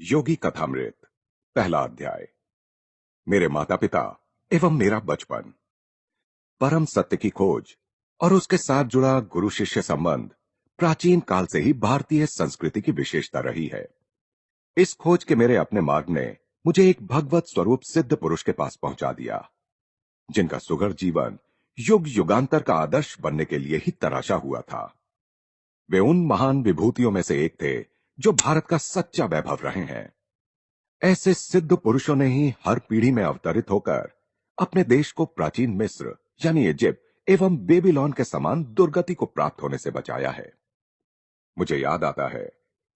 योगी कथामृत पहला अध्याय। मेरे माता पिता एवं मेरा बचपन। परम सत्य की खोज और उसके साथ जुड़ा गुरु शिष्य संबंध प्राचीन काल से ही भारतीय संस्कृति की विशेषता रही है। इस खोज के मेरे अपने मार्ग ने मुझे एक भगवत स्वरूप सिद्ध पुरुष के पास पहुंचा दिया, जिनका सुघड़ जीवन युग युगांतर का आदर्श बनने के लिए ही तराशा हुआ था। वे उन महान विभूतियों में से एक थे जो भारत का सच्चा वैभव रहे हैं। ऐसे सिद्ध पुरुषों ने ही हर पीढ़ी में अवतरित होकर अपने देश को प्राचीन मिस्र यानी इजिप्ट एवं बेबीलोन के समान दुर्गति को प्राप्त होने से बचाया है। मुझे याद आता है,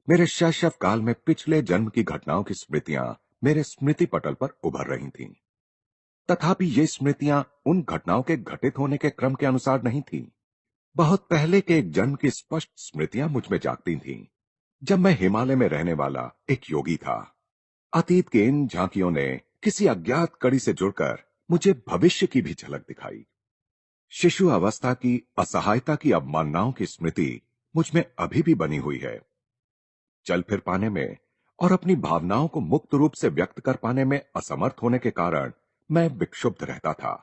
मेरे शैशव काल में पिछले जन्म की घटनाओं की स्मृतियां मेरे स्मृति पटल पर उभर रही थीं। तथापि ये स्मृतियां उन घटनाओं के घटित होने के क्रम के अनुसार नहीं थीं। बहुत पहले के एक जन्म की स्पष्ट स्मृतियां मुझ में जागती थीं, जब मैं हिमालय में रहने वाला एक योगी था। अतीत के इन झांकियों ने किसी अज्ञात कड़ी से जुड़कर मुझे भविष्य की भी झलक दिखाई। शिशु अवस्था की असहायता की अवमाननाओं की स्मृति मुझ में अभी भी बनी हुई है। चल फिर पाने में और अपनी भावनाओं को मुक्त रूप से व्यक्त कर पाने में असमर्थ होने के कारण मैं विक्षुब्ध रहता था।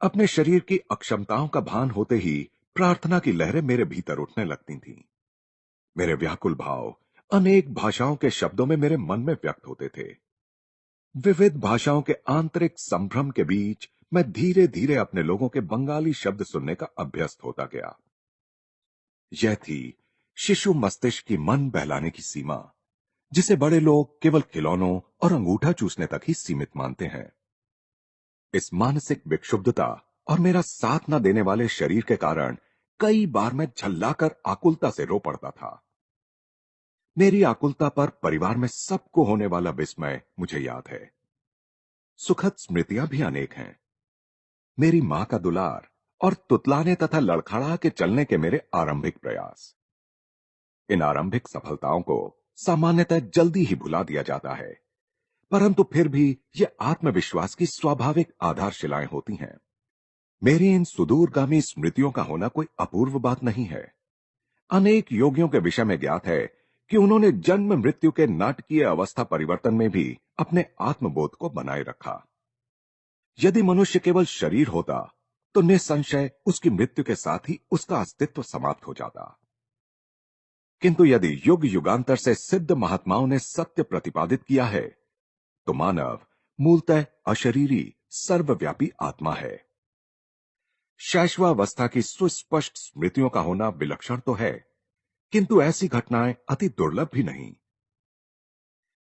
अपने शरीर की अक्षमताओं का भान होते ही प्रार्थना की लहरें मेरे भीतर उठने लगती थीं। मेरे व्याकुल भाव अनेक भाषाओं के शब्दों में मेरे मन में व्यक्त होते थे। विविध भाषाओं के आंतरिक संभ्रम के बीच मैं धीरे धीरे अपने लोगों के बंगाली शब्द सुनने का अभ्यस्त होता गया। यह थी शिशु मस्तिष्क की मन बहलाने की सीमा, जिसे बड़े लोग केवल खिलौनों और अंगूठा चूसने तक ही सीमित मानते हैं। इस मानसिक विक्षुब्धता और मेरा साथ न देने वाले शरीर के कारण कई बार मैं झल्लाकर आकुलता से रो पड़ता था। मेरी आकुलता पर परिवार में सबको होने वाला विस्मय मुझे याद है। सुखद स्मृतियां भी अनेक हैं। मेरी मां का दुलार और तुतलाने तथा लड़खड़ा के चलने के मेरे आरंभिक प्रयास। इन आरंभिक सफलताओं को सामान्यतः जल्दी ही भुला दिया जाता है, परंतु फिर भी ये आत्मविश्वास की स्वाभाविक आधारशिलाएं होती हैं। मेरी इन सुदूरगामी स्मृतियों का होना कोई अपूर्व बात नहीं है। अनेक योगियों के विषय में ज्ञात है कि उन्होंने जन्म मृत्यु के नाटकीय अवस्था परिवर्तन में भी अपने आत्मबोध को बनाए रखा। यदि मनुष्य केवल शरीर होता तो निसंशय उसकी मृत्यु के साथ ही उसका अस्तित्व समाप्त हो जाता। किंतु यदि युग युगांतर से सिद्ध महात्माओं ने सत्य प्रतिपादित किया है, तो मानव मूलतः अशरीरी सर्वव्यापी आत्मा है। शैशवावस्था की सुस्पष्ट स्मृतियों का होना विलक्षण तो है, किंतु ऐसी घटनाएं अति दुर्लभ भी नहीं।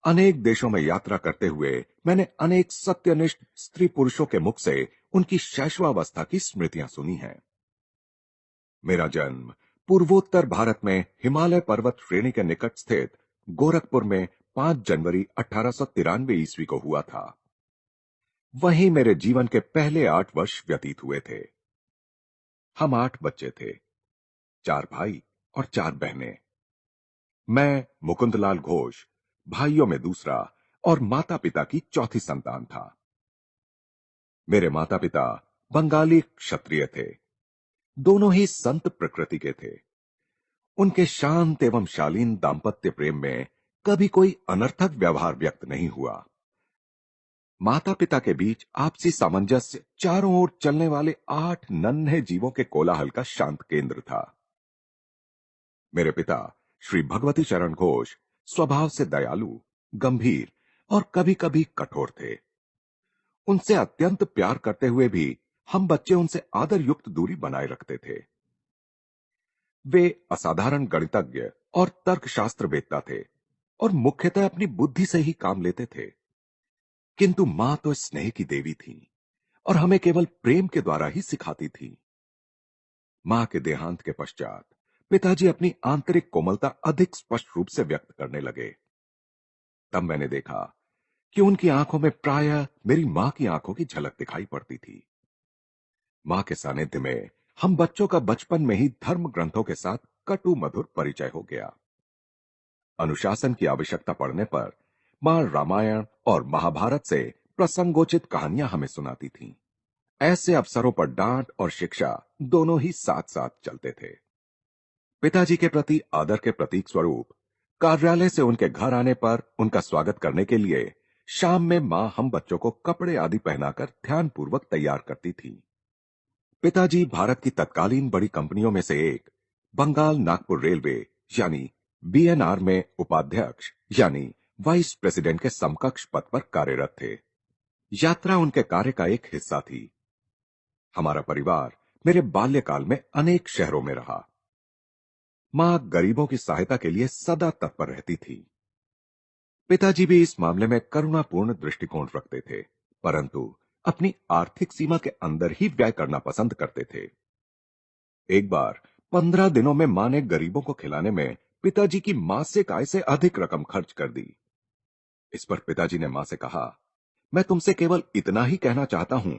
अनेक देशों में यात्रा करते हुए मैंने अनेक सत्यनिष्ठ स्त्री पुरुषों के मुख से उनकी शैशवावस्था की स्मृतियां सुनी हैं। मेरा जन्म पूर्वोत्तर भारत में हिमालय पर्वत श्रेणी के निकट स्थित गोरखपुर में 5 जनवरी 1893 ईस्वी को हुआ था। वहीं मेरे जीवन के पहले 8 वर्ष व्यतीत हुए थे। हम 8 बच्चे थे, 4 भाई और 4 बहनें। मैं मुकुंदलाल घोष भाइयों में दूसरा और माता पिता की चौथी संतान था। मेरे माता पिता बंगाली क्षत्रिय थे। दोनों ही संत प्रकृति के थे। उनके शांत एवं शालीन दाम्पत्य प्रेम में कभी कोई अनर्थक व्यवहार व्यक्त नहीं हुआ। माता पिता के बीच आपसी सामंजस्य चारों ओर चलने वाले 8 नन्हे जीवों के कोलाहल का शांत केंद्र था। मेरे पिता श्री भगवती चरण घोष स्वभाव से दयालु, गंभीर और कभी कभी कठोर थे। उनसे अत्यंत प्यार करते हुए भी हम बच्चे उनसे आदर युक्त दूरी बनाए रखते थे। वे असाधारण गणितज्ञ और तर्कशास्त्र वेत्ता थे और मुख्यतः अपनी बुद्धि से ही काम लेते थे। किंतु मां तो स्नेह की देवी थी और हमें केवल प्रेम के द्वारा ही सिखाती थी। मां के देहांत के पश्चात पिताजी अपनी आंतरिक कोमलता अधिक स्पष्ट रूप से व्यक्त करने लगे। तब मैंने देखा कि उनकी आंखों में प्रायः मेरी मां की आंखों की झलक दिखाई पड़ती थी। मां के सानिध्य में हम बच्चों का बचपन में ही धर्म ग्रंथों के साथ कटु मधुर परिचय हो गया। अनुशासन की आवश्यकता पड़ने पर मां रामायण और महाभारत से प्रसंगोचित कहानियां हमें सुनाती थीं। ऐसे अवसरों पर डांट और शिक्षा दोनों ही साथ साथ चलते थे। पिताजी के प्रति आदर के प्रतीक स्वरूप कार्यालय से उनके घर आने पर उनका स्वागत करने के लिए शाम में मां हम बच्चों को कपड़े आदि पहनाकर ध्यानपूर्वक तैयार करती थी। पिताजी भारत की तत्कालीन बड़ी कंपनियों में से एक बंगाल नागपुर रेलवे यानी बीएनआर में उपाध्यक्ष यानी वाइस प्रेसिडेंट के समकक्ष पद पर कार्यरत थे। यात्रा उनके कार्य का एक हिस्सा थी। हमारा परिवार मेरे बाल्यकाल में अनेक शहरों में रहा। मां गरीबों की सहायता के लिए सदा तत्पर रहती थी। पिताजी भी इस मामले में करुणापूर्ण दृष्टिकोण रखते थे, परंतु अपनी आर्थिक सीमा के अंदर ही व्यय करना पसंद करते थे। एक बार 15 दिनों में मां ने गरीबों को खिलाने में पिताजी की मासिक आय से अधिक रकम खर्च कर दी। इस पर पिताजी ने मां से कहा, मैं तुमसे केवल इतना ही कहना चाहता हूं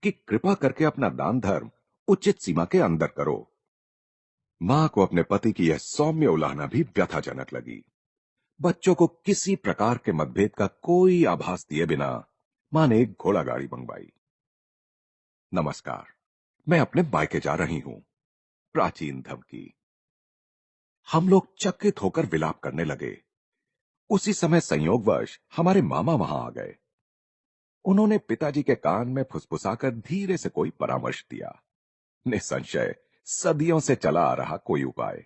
कि कृपा करके अपना दान धर्म उचित सीमा के अंदर करो। मां को अपने पति की यह सौम्य उलाहना भी व्यथाजनक लगी। बच्चों को किसी प्रकार के मतभेद का कोई आभास दिए बिना मां ने एक घोड़ा गाड़ी मंगवाई। नमस्कार, मैं अपने मायके जा रही हूं। प्राचीन धमकी। हम लोग चकित होकर विलाप करने लगे। उसी समय संयोगवश हमारे मामा वहां आ गए। उन्होंने पिताजी के कान में फुसफुसाकर धीरे से कोई परामर्श दिया। निसंशय सदियों से चला आ रहा कोई उपाय।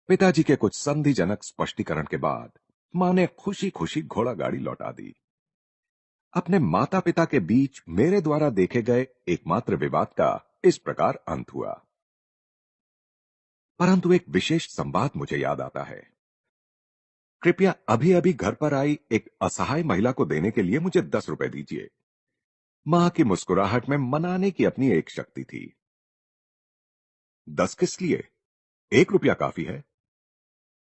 पिताजी के कुछ संधिजनक स्पष्टीकरण के बाद मां ने खुशी खुशी घोड़ा गाड़ी लौटा दी। अपने माता पिता के बीच मेरे द्वारा देखे गए एकमात्र विवाद का इस प्रकार अंत हुआ। परंतु एक विशेष संवाद मुझे याद आता है। कृपया अभी अभी घर पर आई एक असहाय महिला को देने के लिए मुझे 10 रुपए दीजिए। मां की मुस्कुराहट में मनाने की अपनी एक शक्ति थी। 10 किस लिए? 1 रुपया काफी है।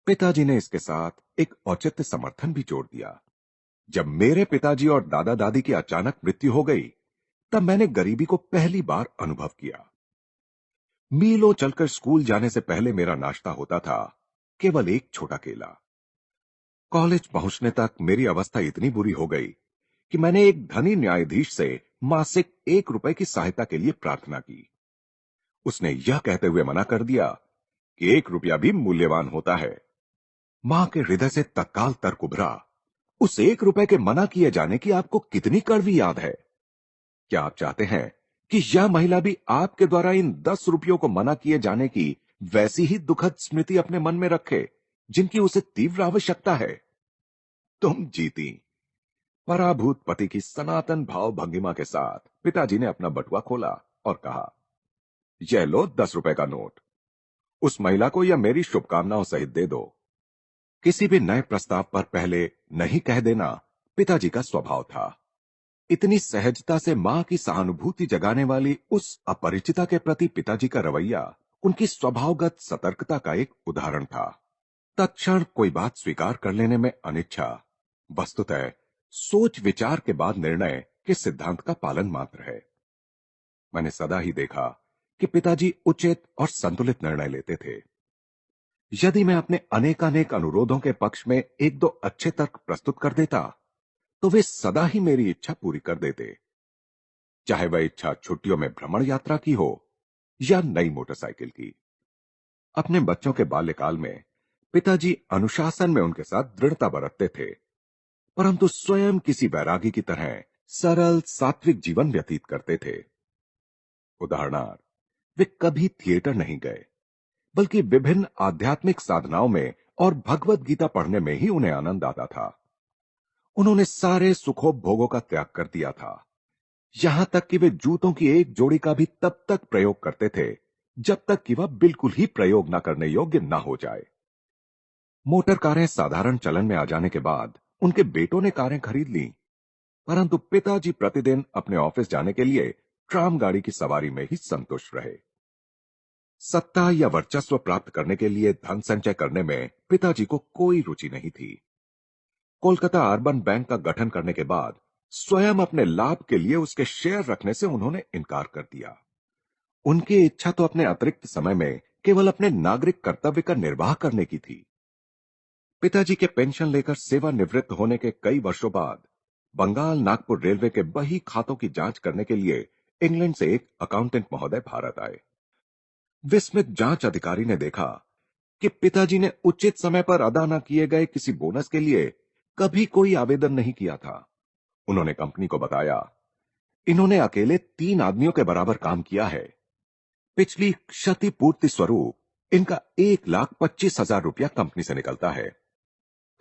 पिताजी ने इसके साथ एक औचित्य समर्थन भी जोड़ दिया। जब मेरे पिताजी और दादा दादी की अचानक मृत्यु हो गई, तब मैंने गरीबी को पहली बार अनुभव किया। मीलों चलकर स्कूल जाने से पहले मेरा नाश्ता होता था केवल एक छोटा केला। कॉलेज पहुंचने तक मेरी अवस्था इतनी बुरी हो गई कि मैंने एक धनी न्यायाधीश से मासिक 1 रुपए की सहायता के लिए प्रार्थना की। उसने यह कहते हुए मना कर दिया कि 1 रुपया भी मूल्यवान होता है। मां के हृदय से तत्काल तर्क उभरा, उस 1 रुपए के मना किए जाने की आपको कितनी कड़वी याद है? क्या आप चाहते हैं कि यह महिला भी आपके द्वारा इन 10 रुपयों को मना किए जाने की वैसी ही दुखद स्मृति अपने मन में रखे जिनकी उसे तीव्र आवश्यकता है? तुम जीती। पराभूत पति की सनातन भाव भंगिमा के साथ पिताजी ने अपना बटुआ खोला और कहा, यह लो 10 रुपए का नोट। उस महिला को यह मेरी शुभकामनाओं सहित दे दो। किसी भी नए प्रस्ताव पर पहले नहीं कह देना पिताजी का स्वभाव था। इतनी सहजता से मां की सहानुभूति जगाने वाली उस अपरिचिता के प्रति पिताजी का रवैया उनकी स्वभावगत सतर्कता का एक उदाहरण था। तत्क्षण कोई बात स्वीकार कर लेने में अनिच्छा वस्तुतः सोच विचार के बाद निर्णय के सिद्धांत का पालन मात्र है। मैंने सदा ही देखा कि पिताजी उचित और संतुलित निर्णय लेते थे। यदि मैं अपने अनेकानेक अनुरोधों के पक्ष में एक दो अच्छे तर्क प्रस्तुत कर देता, तो वे सदा ही मेरी इच्छा पूरी कर देते, चाहे वह इच्छा छुट्टियों में भ्रमण यात्रा की हो या नई मोटरसाइकिल की। अपने बच्चों के बाल्यकाल में पिताजी अनुशासन में उनके साथ दृढ़ता बरतते थे, परंतु स्वयं किसी वैरागी की तरह सरल सात्विक जीवन व्यतीत करते थे। उदाहरणार्थ, वे कभी थिएटर नहीं गए, बल्कि विभिन्न आध्यात्मिक साधनाओं में और भगवत गीता पढ़ने में ही उन्हें आनंद आता था। उन्होंने सारे सुखोपभोगों का त्याग कर दिया था, यहां तक कि वे जूतों की एक जोड़ी का भी तब तक प्रयोग करते थे जब तक कि वह बिल्कुल ही प्रयोग न करने योग्य न हो जाए। मोटर कारें साधारण चलन में आ जाने के बाद उनके बेटों ने कारें खरीद लीं, परंतु पिताजी प्रतिदिन अपने ऑफिस जाने के लिए ट्राम गाड़ी की सवारी में ही संतुष्ट रहे। सत्ता या वर्चस्व प्राप्त करने के लिए धन संचय करने में पिताजी को कोई रुचि नहीं थी। कोलकाता अर्बन बैंक का गठन करने के बाद स्वयं अपने लाभ के लिए उसके शेयर रखने से उन्होंने इनकार कर दिया। उनकी इच्छा तो अपने अतिरिक्त समय में केवल अपने नागरिक कर्तव्य का निर्वाह करने की थी। पिताजी के पेंशन लेकर सेवानिवृत्त होने के कई वर्षों बाद बंगाल नागपुर रेलवे के बही खातों की जांच करने के लिए इंग्लैंड से एक अकाउंटेंट महोदय भारत आए। विस्मित जांच अधिकारी ने देखा कि पिताजी ने उचित समय पर अदा न किए गए किसी बोनस के लिए कभी कोई आवेदन नहीं किया था। उन्होंने कंपनी को बताया, इन्होंने अकेले 3 आदमियों के बराबर काम किया है। पिछली क्षतिपूर्ति स्वरूप इनका 1,25,000 रुपया कंपनी से निकलता है।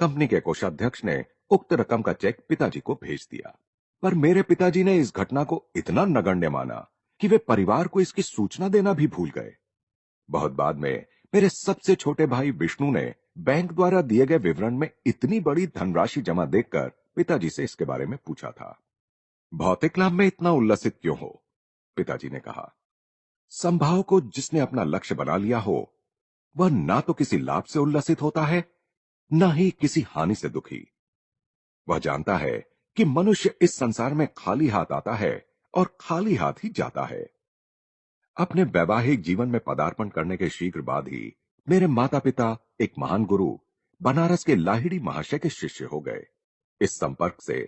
कंपनी के कोषाध्यक्ष ने उक्त रकम का चेक पिताजी को भेज दिया, पर मेरे पिताजी ने इस घटना को इतना नगण्य माना कि वे परिवार को इसकी सूचना देना भी भूल गए। बहुत बाद में मेरे सबसे छोटे भाई विष्णु ने बैंक द्वारा दिए गए विवरण में इतनी बड़ी धनराशि जमा देखकर पिताजी से इसके बारे में पूछा था। भौतिक लाभ में इतना उल्लसित क्यों हो? पिताजी ने कहा, संभाव को जिसने अपना लक्ष्य बना लिया हो, वह ना तो किसी लाभ से उल्लसित होता है, न ही किसी हानि से दुखी। वह जानता है कि मनुष्य इस संसार में खाली हाथ आता है और खाली हाथ ही जाता है। अपने वैवाहिक जीवन में पदार्पण करने के शीघ्र बाद ही मेरे माता पिता एक महान गुरु बनारस के लाहिड़ी महाशय के शिष्य हो गए। इस संपर्क से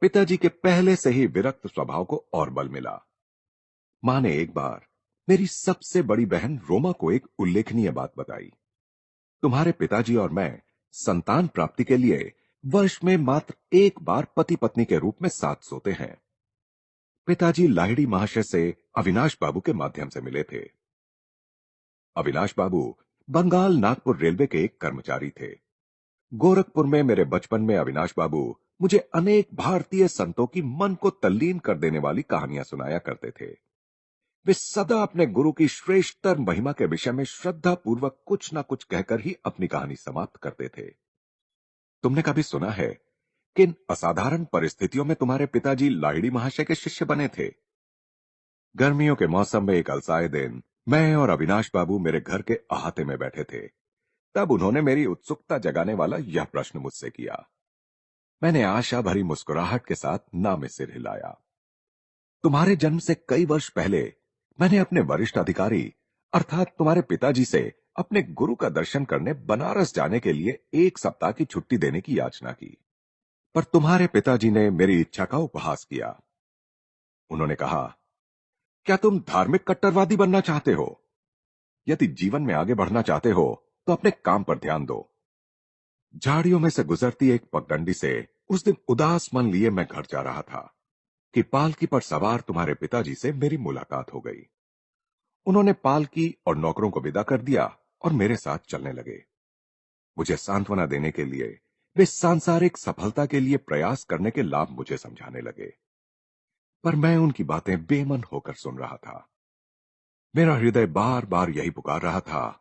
पिताजी के पहले से ही विरक्त स्वभाव को और बल मिला। मां ने एक बार मेरी सबसे बड़ी बहन रोमा को एक उल्लेखनीय बात बताई। तुम्हारे पिताजी और मैं संतान प्राप्ति के लिए वर्ष में मात्र एक बार पति पत्नी के रूप में साथ सोते हैं। पिताजी लाहिड़ी महाशय से अविनाश बाबू के माध्यम से मिले थे। अविनाश बाबू बंगाल नागपुर रेलवे के एक कर्मचारी थे। गोरखपुर में मेरे बचपन में अविनाश बाबू मुझे अनेक भारतीय संतों की मन को तल्लीन कर देने वाली कहानियां सुनाया करते थे। वे सदा अपने गुरु की श्रेष्ठतर महिमा के विषय में श्रद्धा पूर्वक कुछ न कुछ कहकर ही अपनी कहानी समाप्त करते थे। तुमने कभी सुना है किन असाधारण परिस्थितियों में तुम्हारे पिताजी लाहिड़ी महाशय के शिष्य बने थे? गर्मियों के मौसम में एक अलसाए दिन मैं और अविनाश बाबू मेरे घर के अहाते में बैठे थे। तब उन्होंने मेरी उत्सुकता जगाने वाला यह प्रश्न मुझसे किया। मैंने आशा भरी मुस्कुराहट के साथ ना में सिर हिलाया। तुम्हारे जन्म से कई वर्ष पहले मैंने अपने वरिष्ठ अधिकारी अर्थात तुम्हारे पिताजी से अपने गुरु का दर्शन करने बनारस जाने के लिए 1 सप्ताह की छुट्टी देने की याचना की, पर तुम्हारे पिताजी ने मेरी इच्छा का उपहास किया। उन्होंने कहा, क्या तुम धार्मिक कट्टरवादी बनना चाहते हो? यदि जीवन में आगे बढ़ना चाहते हो तो अपने काम पर ध्यान दो। झाड़ियों में से गुजरती एक पगडंडी से उस दिन उदास मन लिए मैं घर जा रहा था कि पालकी पर सवार तुम्हारे पिताजी से मेरी मुलाकात हो गई। उन्होंने पालकी और नौकरों को विदा कर दिया और मेरे साथ चलने लगे। मुझे सांत्वना देने के लिए वे सांसारिक सफलता के लिए प्रयास करने के लाभ मुझे समझाने लगे, पर मैं उनकी बातें बेमन होकर सुन रहा था। मेरा हृदय बार बार यही पुकार रहा था,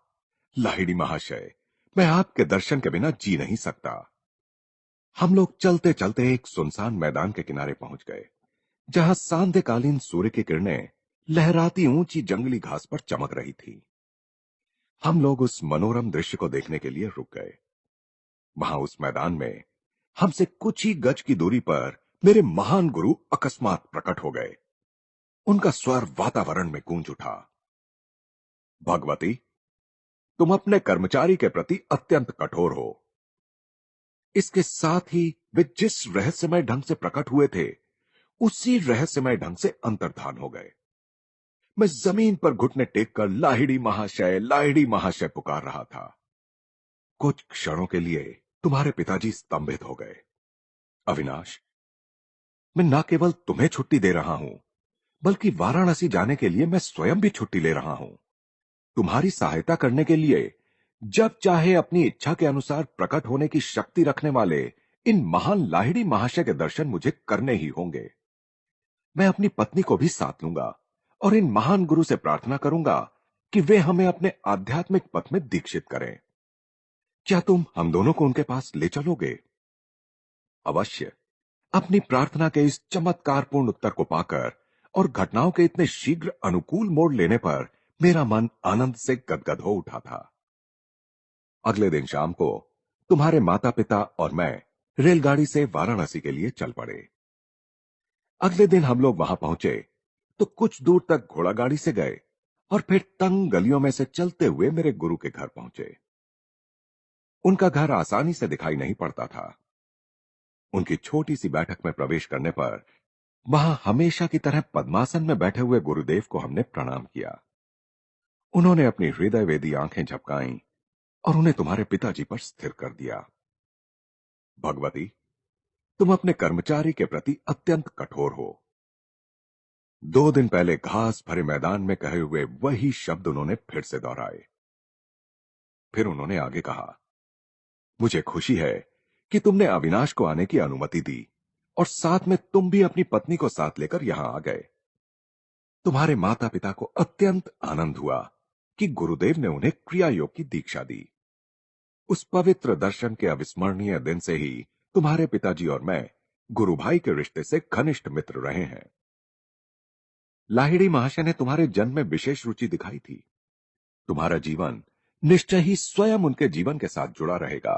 लाहिड़ी महाशय, मैं आपके दर्शन के बिना जी नहीं सकता। हम लोग चलते चलते एक सुनसान मैदान के किनारे पहुंच गए, जहां सांध्यकालीन सूर्य की किरणें लहराती ऊंची जंगली घास पर चमक रही थी। हम लोग उस मनोरम दृश्य को देखने के लिए रुक गए। वहां उस मैदान में हमसे कुछ ही गज की दूरी पर मेरे महान गुरु अकस्मात प्रकट हो गए। उनका स्वर वातावरण में गूंज उठा, भगवती, तुम अपने कर्मचारी के प्रति अत्यंत कठोर हो। इसके साथ ही वे जिस रहस्यमय ढंग से प्रकट हुए थे, उसी रहस्यमय ढंग से अंतर्धान हो गए। मैं जमीन पर घुटने टेककर लाहिड़ी महाशय पुकार रहा था। कुछ क्षणों के लिए तुम्हारे पिताजी स्तंभित हो गए। अविनाश, मैं न केवल तुम्हें छुट्टी दे रहा हूं, बल्कि वाराणसी जाने के लिए मैं स्वयं भी छुट्टी ले रहा हूं। तुम्हारी सहायता करने के लिए जब चाहे अपनी इच्छा के अनुसार प्रकट होने की शक्ति रखने वाले इन महान लाहिड़ी महाशय के दर्शन मुझे करने ही होंगे। मैं अपनी पत्नी को भी साथ लूंगा और इन महान गुरु से प्रार्थना करूंगा कि वे हमें अपने आध्यात्मिक पथ में दीक्षित करें। क्या तुम हम दोनों को उनके पास ले चलोगे? अवश्य। अपनी प्रार्थना के इस चमत्कारपूर्ण उत्तर को पाकर और घटनाओं के इतने शीघ्र अनुकूल मोड़ लेने पर मेरा मन आनंद से गदगद हो उठा था। अगले दिन शाम को तुम्हारे माता पिता और मैं रेलगाड़ी से वाराणसी के लिए चल पड़े। अगले दिन हम लोग वहां पहुंचे तो कुछ दूर तक घोड़ा गाड़ी से गए और फिर तंग गलियों में से चलते हुए मेरे गुरु के घर पहुंचे। उनका घर आसानी से दिखाई नहीं पड़ता था। उनकी छोटी सी बैठक में प्रवेश करने पर वहां हमेशा की तरह पद्मासन में बैठे हुए गुरुदेव को हमने प्रणाम किया। उन्होंने अपनी हृदय वेदी आंखें झपकाईं और उन्हें तुम्हारे पिताजी पर स्थिर कर दिया। भगवती, तुम अपने कर्मचारी के प्रति अत्यंत कठोर हो। 2 दिन पहले घास भरे मैदान में कहे हुए वही शब्द उन्होंने फिर से दोहराए। फिर उन्होंने आगे कहा, मुझे खुशी है कि तुमने अविनाश को आने की अनुमति दी और साथ में तुम भी अपनी पत्नी को साथ लेकर यहां आ गए। तुम्हारे माता पिता को अत्यंत आनंद हुआ कि गुरुदेव ने उन्हें क्रिया योग की दीक्षा दी। उस पवित्र दर्शन के अविस्मरणीय दिन से ही तुम्हारे पिताजी और मैं गुरु भाई के रिश्ते से घनिष्ठ मित्र रहे हैं। लाहिड़ी महाशय ने तुम्हारे जन्म में विशेष रुचि दिखाई थी। तुम्हारा जीवन निश्चय ही स्वयं उनके जीवन के साथ जुड़ा रहेगा।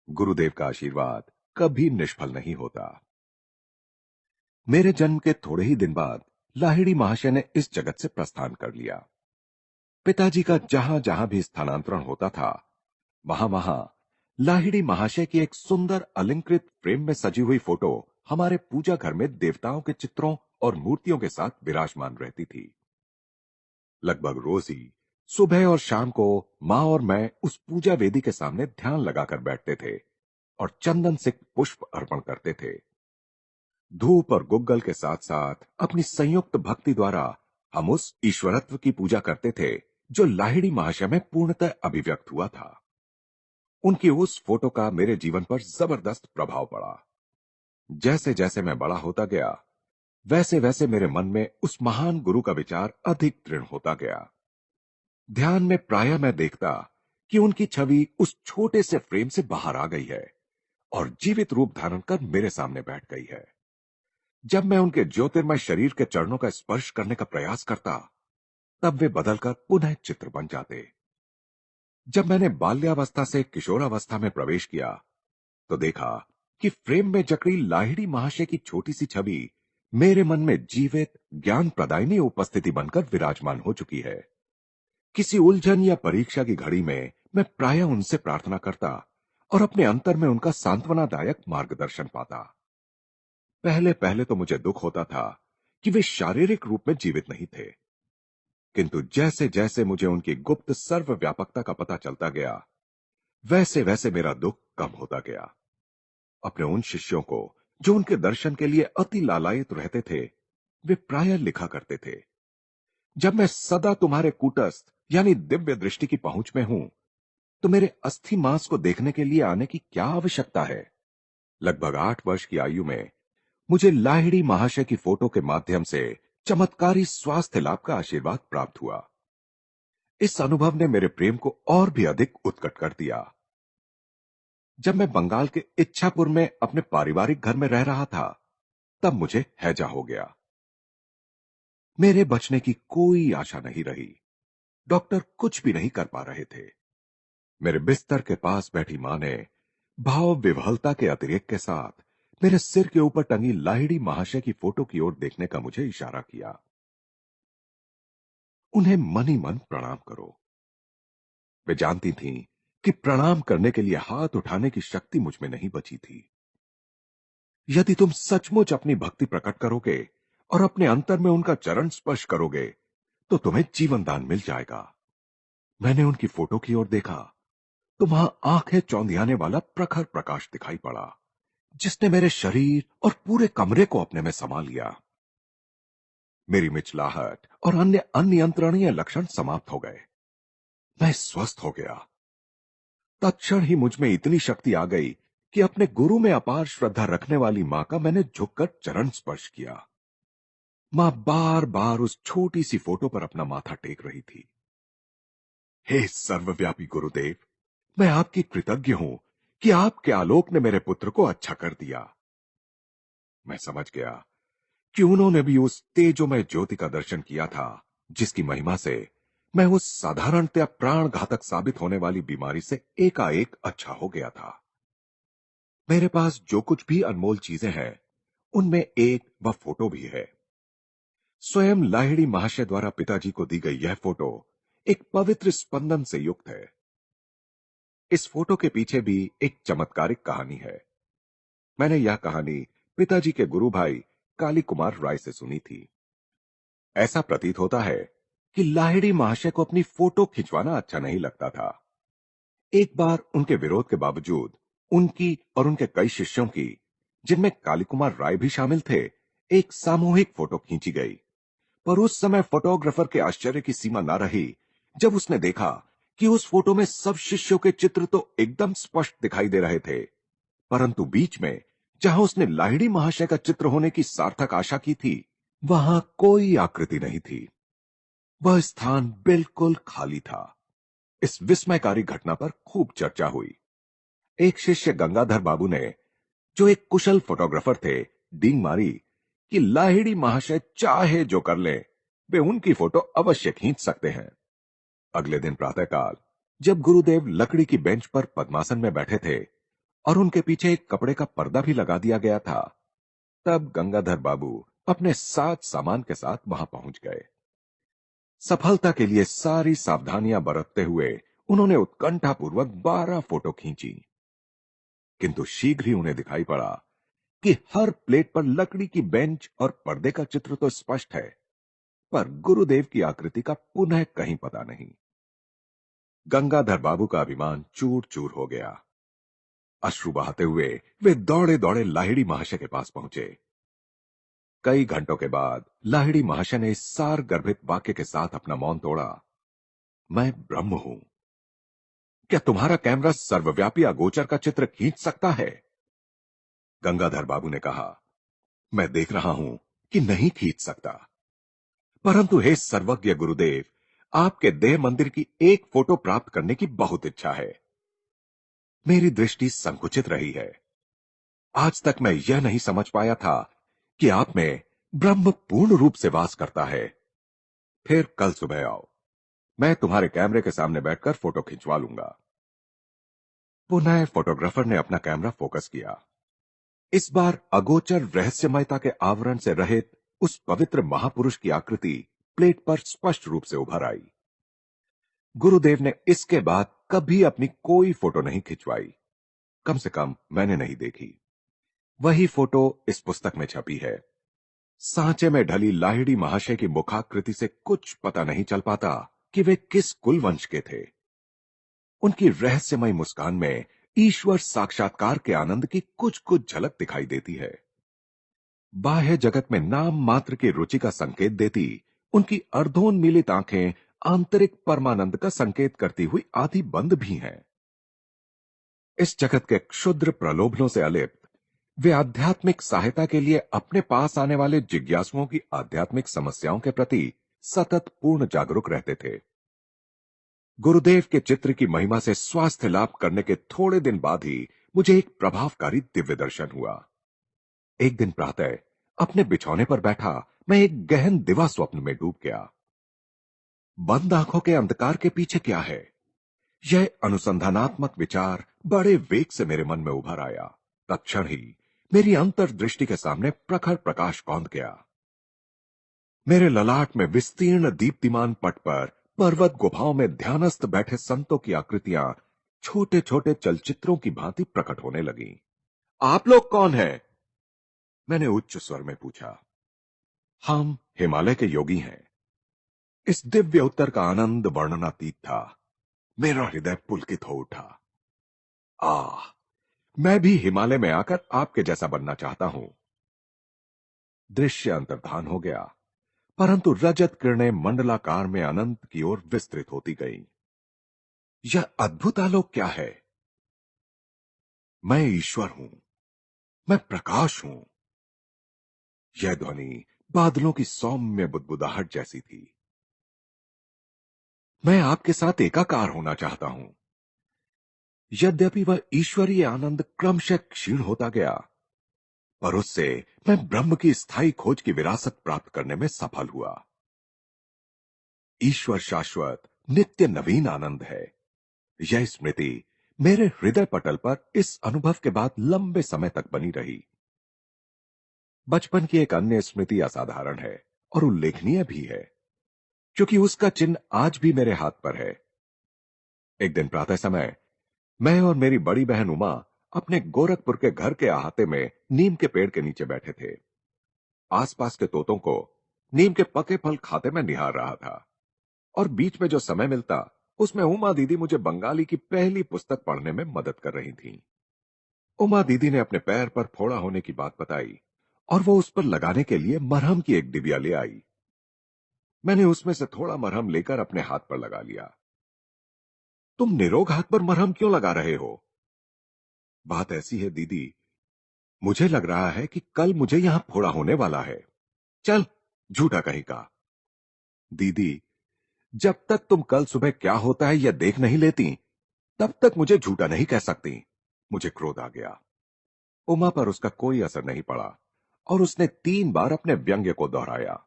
गुरुदेव का आशीर्वाद कभी निष्फल नहीं होता। मेरे जन्म के थोड़े ही दिन बाद लाहिड़ी महाशय ने इस जगत से प्रस्थान कर लिया। पिताजी का जहां जहां भी स्थानांतरण होता था, वहां वहां लाहिड़ी महाशय की एक सुंदर अलंकृत फ्रेम में सजी हुई फोटो हमारे पूजा घर में देवताओं के चित्रों और मूर्तियों के साथ विराजमान रहती थी। लगभग रोज ही सुबह और शाम को मां और मैं उस पूजा वेदी के सामने ध्यान लगाकर बैठते थे और चंदन से पुष्प अर्पण करते थे। धूप और गुग्गल के साथ साथ अपनी संयुक्त भक्ति द्वारा हम उस ईश्वरत्व की पूजा करते थे जो लाहिड़ी महाशय में पूर्णतः अभिव्यक्त हुआ था। उनकी उस फोटो का मेरे जीवन पर जबरदस्त प्रभाव पड़ा। जैसे जैसे मैं बड़ा होता गया, वैसे वैसे मेरे मन में उस महान गुरु का विचार अधिक दृढ़ होता गया। ध्यान में प्रायः मैं देखता कि उनकी छवि उस छोटे से फ्रेम से बाहर आ गई है और जीवित रूप धारण कर मेरे सामने बैठ गई है। जब मैं उनके ज्योतिर्मय शरीर के चरणों का स्पर्श करने का प्रयास करता, तब वे बदलकर पुनः चित्र बन जाते। जब मैंने बाल्यावस्था से किशोरावस्था में प्रवेश किया, तो देखा कि फ्रेम में जकड़ी लाहिड़ी महाशय की छोटी सी छवि मेरे मन में जीवित ज्ञान प्रदायिनी उपस्थिति बनकर विराजमान हो चुकी है। किसी उलझन या परीक्षा की घड़ी में मैं प्रायः उनसे प्रार्थना करता और अपने अंतर में उनका सांत्वनादायक मार्गदर्शन पाता। पहले पहले तो मुझे दुख होता था कि वे शारीरिक रूप में जीवित नहीं थे, किंतु जैसे जैसे मुझे उनकी गुप्त सर्वव्यापकता का पता चलता गया, वैसे वैसे मेरा दुख कम होता गया। अपने उन शिष्यों को जो उनके दर्शन के लिए अति लालायित रहते थे, वे प्रायः लिखा करते थे, जब मैं सदा तुम्हारे कूटस्थ यानी दिव्य दृष्टि की पहुंच में हूं, तो मेरे अस्थि मांस को देखने के लिए आने की क्या आवश्यकता है। लगभग 8 वर्ष की आयु में मुझे लाहिड़ी महाशय की फोटो के माध्यम से चमत्कारी स्वास्थ्य लाभ का आशीर्वाद प्राप्त हुआ। इस अनुभव ने मेरे प्रेम को और भी अधिक उत्कट कर दिया। जब मैं बंगाल के इच्छापुर में अपने पारिवारिक घर में रह रहा था, तब मुझे हैजा हो गया। मेरे बचने की कोई आशा नहीं रही। डॉक्टर कुछ भी नहीं कर पा रहे थे। मेरे बिस्तर के पास बैठी मां ने भाव विह्वलता के अतिरेक के साथ मेरे सिर के ऊपर टंगी लाहिड़ी महाशय की फोटो की ओर देखने का मुझे इशारा किया। उन्हें मन ही मन प्रणाम करो। वे जानती थीं कि प्रणाम करने के लिए हाथ उठाने की शक्ति मुझ में नहीं बची थी। यदि तुम सचमुच अपनी भक्ति प्रकट करोगे और अपने अंतर में उनका चरण स्पर्श करोगे, तो तुम्हें जीवन दान मिल जाएगा। मैंने उनकी फोटो की ओर देखा तो वहां आंखें चौंधियाने वाला प्रखर प्रकाश दिखाई पड़ा, जिसने मेरे शरीर और पूरे कमरे को अपने में समा लिया। मेरी मिचलाहट और अन्य अनियंत्रणीय लक्षण समाप्त हो गए। मैं स्वस्थ हो गया। तत्क्षण ही मुझ में इतनी शक्ति आ गई कि अपने गुरु में अपार श्रद्धा रखने वाली मां का मैंने झुककर चरण स्पर्श किया। मां बार बार उस छोटी सी फोटो पर अपना माथा टेक रही थी। हे सर्वव्यापी गुरुदेव, मैं आपकी कृतज्ञ हूं कि आपके आलोक ने मेरे पुत्र को अच्छा कर दिया। मैं समझ गया कि उन्होंने भी उस तेजोमय ज्योति का दर्शन किया था, जिसकी महिमा से मैं उस साधारणतया प्राण घातक साबित होने वाली बीमारी से एकाएक अच्छा हो गया था। मेरे पास जो कुछ भी अनमोल चीजें हैं, उनमें एक वह फोटो भी है। स्वयं लाहिड़ी महाशय द्वारा पिताजी को दी गई यह फोटो एक पवित्र स्पंदन से युक्त है। इस फोटो के पीछे भी एक चमत्कारिक कहानी है। मैंने यह कहानी पिताजी के गुरु भाई काली कुमार राय से सुनी थी। ऐसा प्रतीत होता है कि लाहिड़ी महाशय को अपनी फोटो खिंचवाना अच्छा नहीं लगता था। एक बार उनके विरोध के बावजूद उनकी और उनके कई शिष्यों की, जिनमें कालीकुमार राय भी शामिल थे, एक सामूहिक फोटो खींची गई। पर उस समय फोटोग्राफर के आश्चर्य की सीमा न रही जब उसने देखा कि उस फोटो में सब शिष्यों के चित्र तो एकदम स्पष्ट दिखाई दे रहे थे, परंतु बीच में जहां उसने लाहिड़ी महाशय का चित्र होने की सार्थक आशा की थी, वहां कोई आकृति नहीं थी। वह स्थान बिल्कुल खाली था। इस विस्मयकारी घटना पर खूब चर्चा हुई। एक शिष्य गंगाधर बाबू ने, जो एक कुशल फोटोग्राफर थे, डींग मारी कि लाहिड़ी महाशय चाहे जो कर लें, वे उनकी फोटो अवश्य खींच सकते हैं। अगले दिन प्रातःकाल जब गुरुदेव लकड़ी की बेंच पर पद्मासन में बैठे थे और उनके पीछे एक कपड़े का पर्दा भी लगा दिया गया था, तब गंगाधर बाबू अपने साथ सामान के साथ वहां पहुंच गए। सफलता के लिए सारी सावधानियां बरतते हुए उन्होंने उत्कंठापूर्वक 12 फोटो खींची, किंतु शीघ्र ही उन्हें दिखाई पड़ा कि हर प्लेट पर लकड़ी की बेंच और पर्दे का चित्र तो स्पष्ट है, पर गुरुदेव की आकृति का पुनः कहीं पता नहीं। गंगाधर बाबू का अभिमान चूर चूर हो गया। अश्रु बहाते हुए वे दौड़े दौड़े लाहिड़ी महाशय के पास पहुंचे। कई घंटों के बाद लाहिड़ी महाशय ने इस सार गर्भित वाक्य के साथ अपना मौन तोड़ा, मैं ब्रह्म हूं। क्या तुम्हारा कैमरा सर्वव्यापी अगोचर का चित्र खींच सकता है? गंगाधर बाबू ने कहा, मैं देख रहा हूं कि नहीं खींच सकता, परंतु हे सर्वज्ञ गुरुदेव, आपके देह मंदिर की एक फोटो प्राप्त करने की बहुत इच्छा है। मेरी दृष्टि संकुचित रही है। आज तक मैं यह नहीं समझ पाया था कि आप में ब्रह्म पूर्ण रूप से वास करता है। फिर कल सुबह आओ, मैं तुम्हारे कैमरे के सामने बैठकर फोटो खिंचवा लूंगा। पुनः फोटोग्राफर ने अपना कैमरा फोकस किया। इस बार अगोचर रहस्यमयता के आवरण से रहित उस पवित्र महापुरुष की आकृति प्लेट पर स्पष्ट रूप से उभर आई। गुरुदेव ने इसके बाद कभी अपनी कोई फोटो नहीं खिंचवाई, कम से कम मैंने नहीं देखी। वही फोटो इस पुस्तक में छपी है। सांचे में ढली लाहिड़ी महाशय की मुखाकृति से कुछ पता नहीं चल पाता कि वे किस कुल वंश के थे। उनकी रहस्यमय मुस्कान में ईश्वर साक्षात्कार के आनंद की कुछ कुछ झलक दिखाई देती है। बाह्य जगत में नाम मात्र की रुचि का संकेत देती उनकी अर्धोन्मीलित आंखें आंतरिक परमानंद का संकेत करती हुई आधी बंद भी हैं। इस जगत के क्षुद्र प्रलोभनों से अलिप्त वे आध्यात्मिक सहायता के लिए अपने पास आने वाले जिज्ञासुओं की आध्यात्मिक समस्याओं के प्रति सतत पूर्ण जागरूक रहते थे। गुरुदेव के चित्र की महिमा से स्वास्थ्य लाभ करने के थोड़े दिन बाद ही मुझे एक प्रभावकारी दिव्य दर्शन हुआ। एक दिन प्रातः अपने बिछौने पर बैठा मैं एक गहन दिवा स्वप्न में डूब गया। बंद आंखों के अंधकार के पीछे क्या है, यह अनुसंधानात्मक विचार बड़े वेग से मेरे मन में उभर आया। तत्क्षण ही मेरी अंतर्दृष्टि के सामने प्रखर प्रकाश कौंध गया। मेरे ललाट में विस्तीर्ण दीप्तिमान पट पर पर्वत गुफाओं में ध्यानस्थ बैठे संतों की आकृतियां छोटे छोटे चलचित्रों की भांति प्रकट होने लगीं। आप लोग कौन हैं? मैंने उच्च स्वर में पूछा। हम हिमालय के योगी हैं। इस दिव्य उत्तर का आनंद वर्णनातीत था। मेरा हृदय पुलकित हो उठा। आह, मैं भी हिमालय में आकर आपके जैसा बनना चाहता हूं। दृश्य अंतर्धान हो गया, परंतु रजत किरणें मंडलाकार में अनंत की ओर विस्तृत होती गईं। यह अद्भुत आलोक क्या है? मैं ईश्वर हूं, मैं प्रकाश हूं। यह ध्वनि बादलों की सौम्य बुदबुदाहट जैसी थी। मैं आपके साथ एकाकार होना चाहता हूं। यद्यपि वह ईश्वरीय आनंद क्रमशः क्षीण होता गया, पर उससे मैं ब्रह्म की स्थायी खोज की विरासत प्राप्त करने में सफल हुआ। ईश्वर शाश्वत नित्य नवीन आनंद है। यह स्मृति मेरे हृदय पटल पर इस अनुभव के बाद लंबे समय तक बनी रही। बचपन की एक अन्य स्मृति असाधारण है और उल्लेखनीय भी है, क्योंकि उसका चिन्ह आज भी मेरे हाथ पर है। एक दिन प्रातः समय मैं और मेरी बड़ी बहन उमा अपने गोरखपुर के घर के अहाते में नीम के पेड़ के नीचे बैठे थे। आसपास के तोतों को नीम के पके फल खाते में निहार रहा था और बीच में जो समय मिलता उसमें उमा दीदी मुझे बंगाली की पहली पुस्तक पढ़ने में मदद कर रही थीं। उमा दीदी ने अपने पैर पर फोड़ा होने की बात बताई और वो उस पर लगाने के लिए मरहम की एक डिबिया ले आई। मैंने उसमें से थोड़ा मरहम लेकर अपने हाथ पर लगा लिया। तुम निरोग हाथ पर मरहम क्यों लगा रहे हो? बात ऐसी है दीदी, मुझे लग रहा है कि कल मुझे यहां फोड़ा होने वाला है। चल, झूठा कहीं का। दीदी, जब तक तुम कल सुबह क्या होता है यह देख नहीं लेती, तब तक मुझे झूठा नहीं कह सकती। मुझे क्रोध आ गया। उमा पर उसका कोई असर नहीं पड़ा और उसने 3 बार अपने व्यंग्य को दोहराया।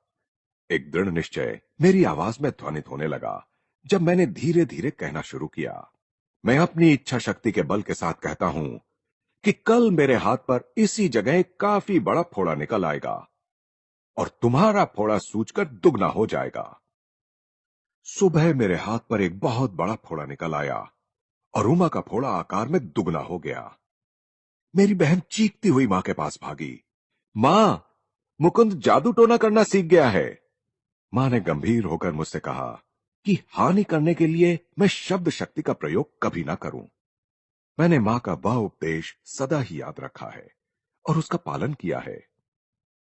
एक दृढ़ निश्चय मेरी आवाज में ध्वनित होने लगा जब मैंने धीरे धीरे कहना शुरू किया। मैं अपनी इच्छा शक्ति के बल के साथ कहता हूं कि कल मेरे हाथ पर इसी जगह एक काफी बड़ा फोड़ा निकल आएगा और तुम्हारा फोड़ा सूजकर दुगना हो जाएगा। सुबह मेरे हाथ पर एक बहुत बड़ा फोड़ा निकल आया और उमा का फोड़ा आकार में दुगना हो गया। मेरी बहन चीखती हुई मां के पास भागी। मां, मुकुंद जादू टोना करना सीख गया है। मां ने गंभीर होकर मुझसे कहा कि हानि करने के लिए मैं शब्द शक्ति का प्रयोग कभी ना करूं। मैंने मां का वह उपदेश सदा ही याद रखा है और उसका पालन किया है।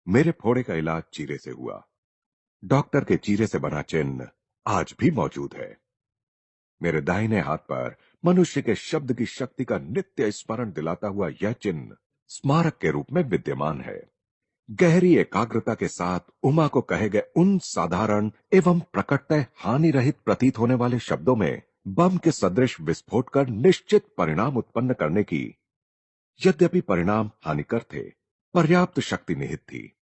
मेरे फोड़े का इलाज चीरे से हुआ। डॉक्टर के चीरे से बना चिन्ह आज भी मौजूद है। मेरे दाहिने हाथ पर मनुष्य के शब्द की शक्ति का नित्य स्मरण दिलाता हुआ यह चिन्ह स्मारक के रूप में विद्यमान है। गहरी एकाग्रता के साथ उमा को कहे गए उन साधारण एवं प्रकटतः हानि रहित प्रतीत होने वाले शब्दों में बम के सदृश विस्फोट कर निश्चित परिणाम उत्पन्न करने की, यद्यपि परिणाम हानिकर थे, पर्याप्त शक्ति निहित थी।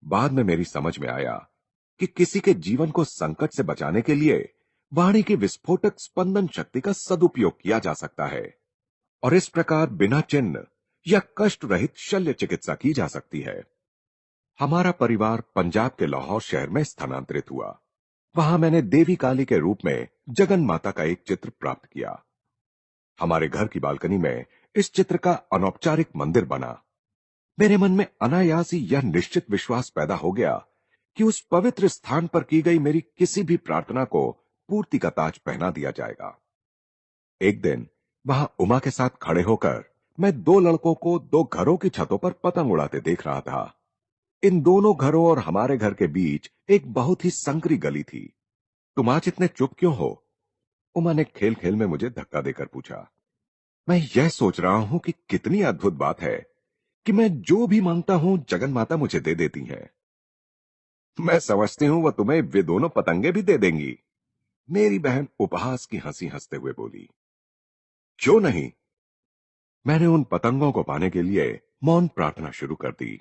बाद में मेरी समझ में आया कि किसी के जीवन को संकट से बचाने के लिए वाणी की विस्फोटक स्पंदन शक्ति का सदुपयोग किया जा सकता है और इस प्रकार बिना चिन्ह या कष्ट रहित शल्य चिकित्सा की जा सकती है। हमारा परिवार पंजाब के लाहौर शहर में स्थानांतरित हुआ। वहां मैंने देवी काली के रूप में जगन माता का एक चित्र प्राप्त किया। हमारे घर की बालकनी में इस चित्र का अनौपचारिक मंदिर बना। मेरे मन में अनायास ही यह निश्चित विश्वास पैदा हो गया कि उस पवित्र स्थान पर की गई मेरी किसी भी प्रार्थना को पूर्ति का ताज पहना दिया जाएगा। एक दिन वहां उमा के साथ खड़े होकर मैं 2 लड़कों को 2 घरों की छतों पर पतंग उड़ाते देख रहा था। इन दोनों घरों और हमारे घर के बीच एक बहुत ही संकरी गली थी। तुम आज इतने चुप क्यों हो? उमा ने खेल खेल में मुझे धक्का देकर पूछा। मैं यह सोच रहा हूं कि कितनी अद्भुत बात है कि मैं जो भी मांगता हूं जगन माता मुझे दे देती हैं। मैं समझती हूं वह तुम्हें वे दोनों पतंगे भी दे देंगी। मेरी बहन उपहास की हंसी हंसते हुए बोली। क्यों नहीं? मैंने उन पतंगों को पाने के लिए मौन प्रार्थना शुरू कर दी।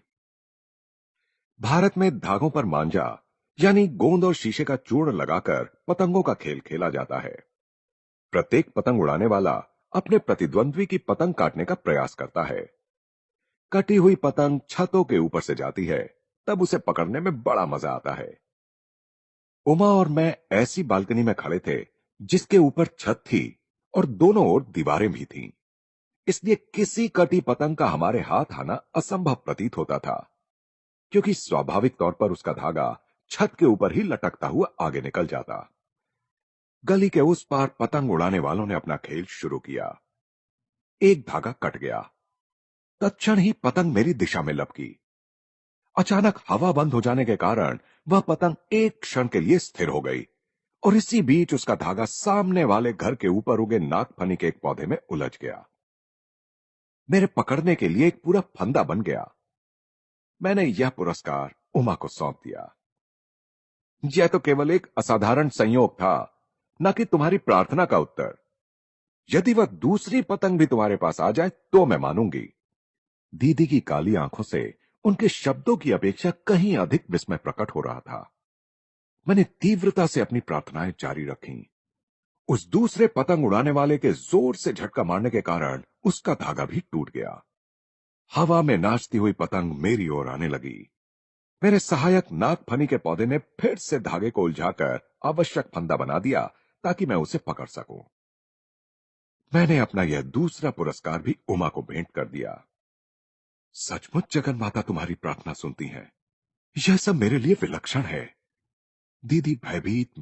भारत में धागों पर मांझा यानी गोंद और शीशे का चूर्ण लगाकर पतंगों का खेल खेला जाता है। प्रत्येक पतंग उड़ाने वाला अपने प्रतिद्वंद्वी की पतंग काटने का प्रयास करता है। कटी हुई पतंग छतों के ऊपर से जाती है, तब उसे पकड़ने में बड़ा मजा आता है। उमा और मैं ऐसी बालकनी में खड़े थे जिसके ऊपर छत थी और दोनों ओर दीवारें भी थीं। इसलिए किसी कटी पतंग का हमारे हाथ आना असंभव प्रतीत होता था, क्योंकि स्वाभाविक तौर पर उसका धागा छत के ऊपर ही लटकता हुआ आगे निकल जाता। गली के उस पार पतंग उड़ाने वालों ने अपना खेल शुरू किया। एक धागा कट गया। तत्क्षण ही पतंग मेरी दिशा में लपकी। अचानक हवा बंद हो जाने के कारण वह पतंग एक क्षण के लिए स्थिर हो गई और इसी बीच उसका धागा सामने वाले घर के ऊपर उगे नागफनी के एक पौधे में उलझ गया। मेरे पकड़ने के लिए एक पूरा फंदा बन गया। मैंने यह पुरस्कार उमा को सौंप दिया। यह तो केवल एक असाधारण संयोग था, न कि तुम्हारी प्रार्थना का उत्तर। यदि वह दूसरी पतंग भी तुम्हारे पास आ जाए तो मैं मानूंगी। दीदी की काली आंखों से उनके शब्दों की अपेक्षा कहीं अधिक विस्मय प्रकट हो रहा था। मैंने तीव्रता से अपनी प्रार्थनाएं जारी रखीं। उस दूसरे पतंग उड़ाने वाले के जोर से झटका मारने के कारण उसका धागा भी टूट गया। हवा में नाचती हुई पतंग मेरी ओर आने लगी। मेरे सहायक नागफनी के पौधे ने फिर से धागे को उलझाकर आवश्यक फंदा बना दिया ताकि मैं उसे पकड़ सकूं। मैंने अपना यह दूसरा पुरस्कार भी उमा को भेंट कर दिया। सचमुच जगन माता तुम्हारी प्रार्थना सुनती हैं। यह सब मेरे लिए विलक्षण है। दीदी भयभीत